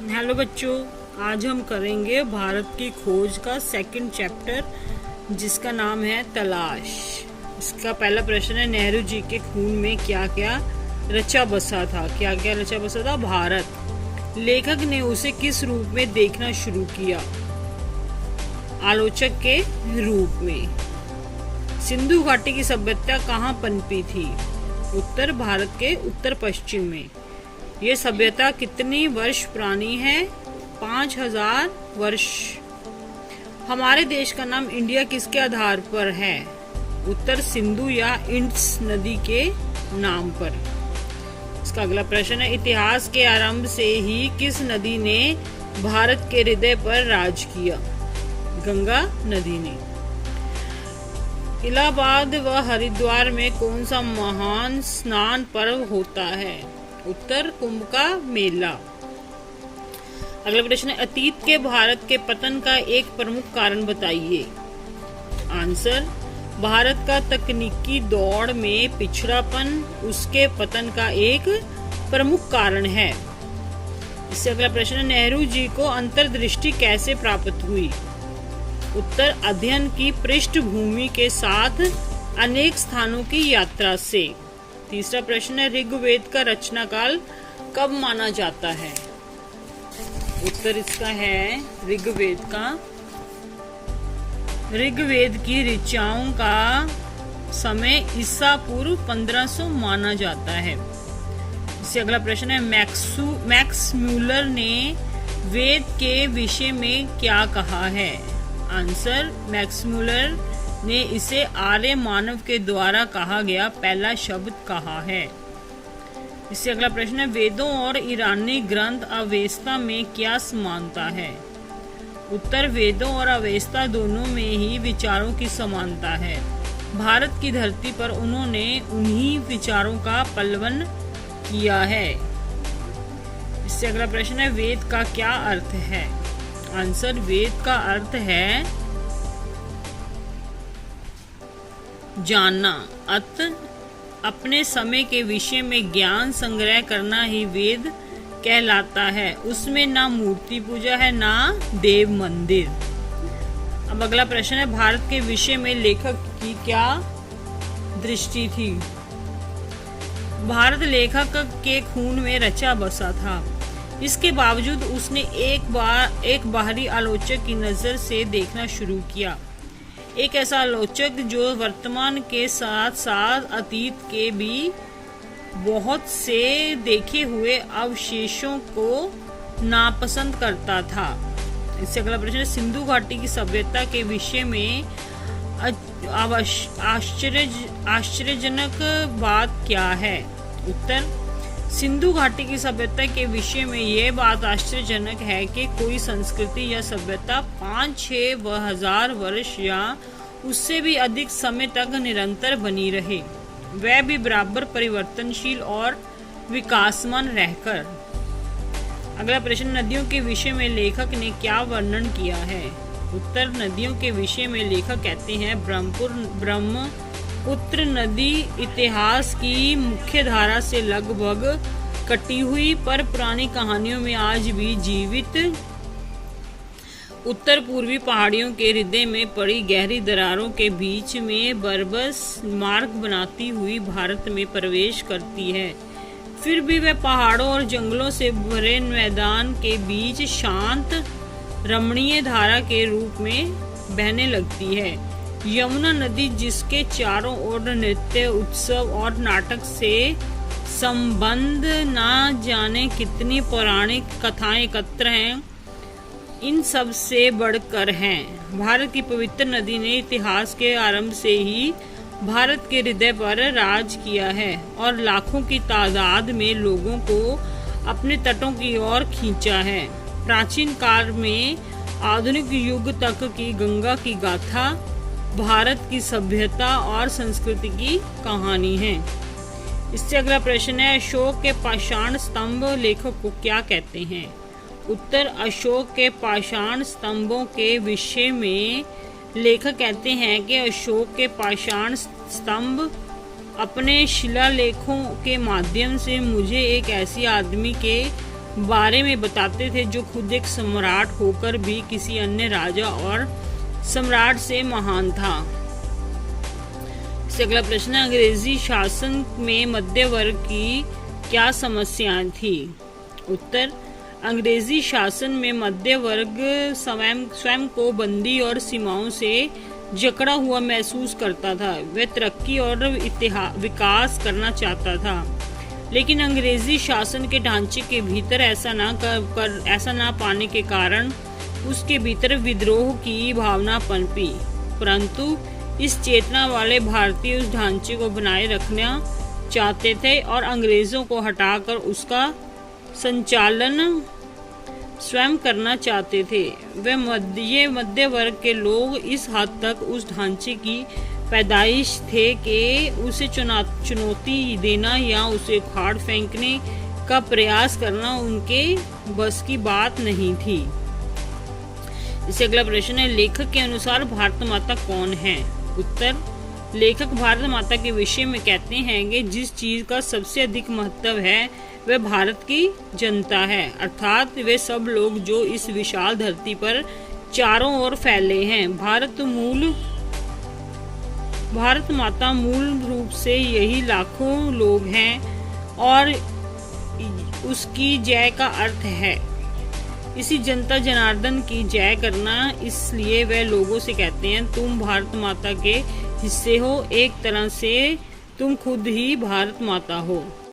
Hello बच्चों, आज हम करेंगे भारत की खोज का सेकंड चैप्टर जिसका नाम है तलाश। इसका पहला प्रश्न है, नेहरू जी के खून में क्या क्या रचा बसा था? क्या क्या रचा बसा था? भारत। लेखक ने उसे किस रूप में देखना शुरू किया? आलोचक के रूप में। सिंधु घाटी की सभ्यता कहाँ पनपी थी? उत्तर भारत के उत्तर पश्चिम में। ये सभ्यता कितनी वर्ष पुरानी है? 5000 वर्ष। हमारे देश का नाम इंडिया किसके आधार पर है? उत्तर सिंधु या इंड्स नदी के नाम पर। इसका अगला प्रश्न है, इतिहास के आरंभ से ही किस नदी ने भारत के हृदय पर राज किया? गंगा नदी ने। इलाहाबाद व हरिद्वार में कौन सा महान स्नान पर्व होता है? उत्तर कुंभ का मेला। अगला प्रश्न है, अतीत के भारत के पतन का एक प्रमुख कारण बताइए। आंसर, भारत का तकनीकी दौड़ में पिछड़ापन उसके पतन का एक प्रमुख कारण है। इससे अगला प्रश्न है, नेहरू जी को अंतर्दृष्टि कैसे प्राप्त हुई? उत्तर अध्ययन की पृष्ठभूमि के साथ अनेक स्थानों की यात्रा से। तीसरा प्रश्न है, ऋग्वेद का रचना काल कब माना जाता है? उत्तर इसका है ऋग्वेद की ऋचाओं का समय ईसा पूर्व 1500 माना जाता है। इससे अगला प्रश्न है, मैक्स म्यूलर ने वेद के विषय में क्या कहा है? आंसर, मैक्स म्यूलर ने इसे आर्य मानव के द्वारा कहा गया पहला शब्द कहा है। इससे अगला प्रश्न है, वेदों और ईरानी ग्रंथ अवेस्ता में क्या समानता है? उत्तर वेदों और अवेस्ता दोनों में ही विचारों की समानता है। भारत की धरती पर उन्होंने उन्हीं विचारों का पल्लवन किया है। इससे अगला प्रश्न है, वेद का क्या अर्थ है? आंसर, वेद का अर्थ है जानना। अपने समय के विषय में ज्ञान संग्रह करना ही वेद कहलाता है। उसमें ना मूर्ति पूजा है ना देव मंदिर। अब अगला प्रश्न है, भारत के विषय में लेखक की क्या दृष्टि थी? भारत लेखक के खून में रचा बसा था। इसके बावजूद उसने एक बाहरी आलोचक की नजर से देखना शुरू किया। एक ऐसा आलोचक जो वर्तमान के साथ साथ अतीत के भी बहुत से देखे हुए अवशेषों को नापसंद करता था। इससे अगला प्रश्न है, सिंधु घाटी की सभ्यता के विषय में आश्चर्यजनक बात क्या है? उत्तर, सिंधु घाटी की सभ्यता के विषय में यह बात आश्चर्यजनक है कि कोई संस्कृति या सभ्यता 5-6 व 1000 वर्ष या उससे भी अधिक समय तक निरंतर बनी रहे, वह भी बराबर परिवर्तनशील और विकासमान रहकर। अगला प्रश्न, नदियों के विषय में लेखक ने क्या वर्णन किया है? उत्तर, नदियों के विषय में लेखक कहते हैं, ब्रह्मपुत्र नदी इतिहास की मुख्य धारा से लगभग कटी हुई पर पुरानी कहानियों में आज भी जीवित उत्तर पूर्वी पहाड़ियों के हृदय में पड़ी गहरी दरारों के बीच में बरबस मार्ग बनाती हुई भारत में प्रवेश करती है। फिर भी वह पहाड़ों और जंगलों से भरे मैदान के बीच शांत रमणीय धारा के रूप में बहने लगती है। यमुना नदी, जिसके चारों ओर नृत्य, उत्सव और नाटक से संबंध न जाने कितनी पौराणिक कथाएं एकत्र हैं, इन सब से बढ़कर हैं। भारत की पवित्र नदी ने इतिहास के आरंभ से ही भारत के हृदय पर राज किया है और लाखों की तादाद में लोगों को अपने तटों की ओर खींचा है। प्राचीन काल में आधुनिक युग तक की गंगा की गाथा भारत की सभ्यता और संस्कृति की कहानी है। इससे अगला प्रश्न है, अशोक के पाषाण स्तंभ लेखक को क्या कहते हैं? उत्तर, अशोक के पाषाण स्तंभों के विषय में लेखक कहते हैं कि अशोक के पाषाण स्तंभ अपने शिलालेखों के माध्यम से मुझे एक ऐसी आदमी के बारे में बताते थे, जो खुद एक सम्राट होकर भी किसी अन्य राजा और सम्राट से महान था। अगला प्रश्न है, अंग्रेजी शासन में मध्य वर्ग की क्या समस्याएं थी? उत्तर, अंग्रेजी शासन में मध्य वर्ग स्वयं को बंदी और सीमाओं से जकड़ा हुआ महसूस करता था। वह तरक्की और विकास करना चाहता था, लेकिन अंग्रेजी शासन के ढांचे के भीतर ऐसा ना पाने के कारण उसके भीतर विद्रोह की भावना पनपी। परंतु इस चेतना वाले भारतीय उस ढांचे को बनाए रखना चाहते थे और अंग्रेजों को हटाकर उसका संचालन स्वयं करना चाहते थे। वे मध्य वर्ग के लोग इस हद तक उस ढांचे की पैदाइश थे कि उसे चुनौती देना या उसे उखाड़ फेंकने का प्रयास करना उनके बस की बात नहीं थी। इससे अगला प्रश्न है, लेखक के अनुसार भारत माता कौन है? उत्तर, लेखक भारत माता के विषय में कहते हैं कि जिस चीज का सबसे अधिक महत्व है वह भारत की जनता है, अर्थात वे सब लोग जो इस विशाल धरती पर चारों ओर फैले हैं। भारत माता मूल रूप से यही लाखों लोग हैं और उसकी जय का अर्थ है इसी जनता जनार्दन की जय करना। इसलिए वे लोगों से कहते हैं, तुम भारत माता के हिस्से हो, एक तरह से तुम खुद ही भारत माता हो।